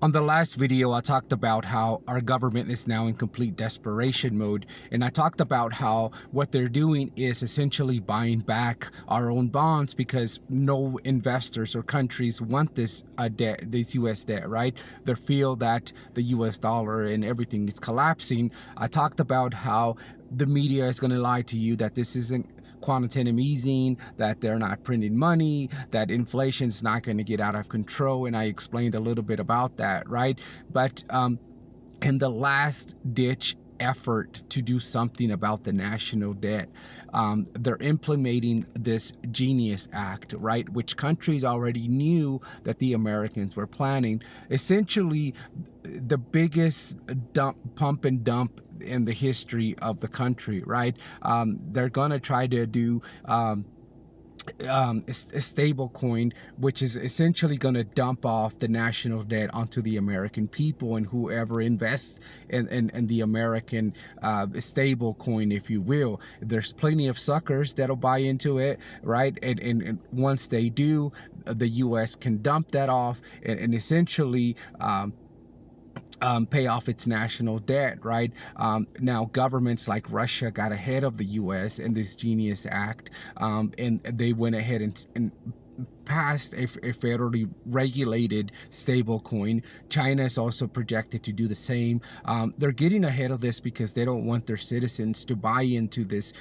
On the last video, I talked about how our government is now in complete desperation mode. And I talked about how what they're doing is essentially buying back our own bonds because no investors or countries want this debt, this US debt, right? They feel that the US dollar and everything is collapsing. I talked about how the media is going to lie to you that this isn't quantitative easing, that they're not printing money, that inflation's not going to get out of control. And I explained a little bit about that, right? But in the last ditch effort to do something about the national debt, they're implementing this Genius Act, right, which countries already knew that the Americans were planning. Essentially, the biggest pump and dump in the history of the country, right? They're gonna try to do a stable coin, which is essentially going to dump off the national debt onto the American people, and whoever invests in the American stable coin, if you will. There's plenty of suckers that'll buy into it, right? And once they do, the US can dump that off and essentially pay off its national debt, right? Now, governments like Russia got ahead of the U.S. in this Genius Act, and they went ahead and passed a federally regulated stable coin. China is also projected to do the same. They're getting ahead of this because they don't want their citizens to buy into this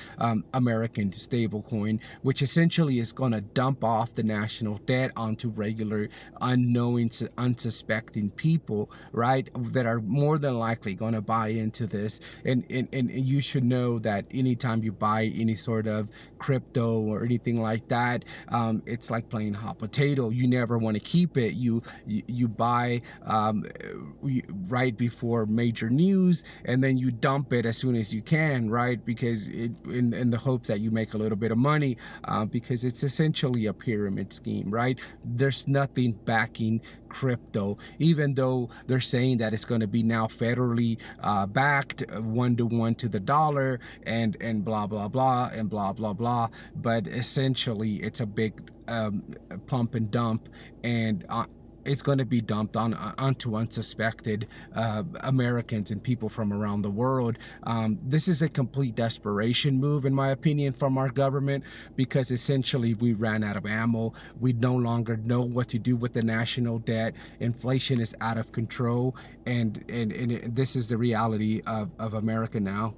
American stable coin, which essentially is going to dump off the national debt onto regular, unknowing, unsuspecting people, right, that are more than likely going to buy into this. And you should know that anytime you buy any sort of crypto or anything like that, it's like playing hot potato. You never want to keep it. You buy right before major news, and then you dump it as soon as you can, right? Because in the hopes that you make a little bit of money, because it's essentially a pyramid scheme, right? There's nothing backing crypto, even though they're saying that it's going to be now federally backed 1-to-1 to the dollar, and blah blah blah and blah blah blah. But essentially, it's a big pump and dump, and it's going to be dumped onto unsuspected Americans and people from around the world. This is a complete desperation move, in my opinion, from our government, because essentially we ran out of ammo. We no longer know what to do with the national debt. Inflation is out of control, and this is the reality of America now.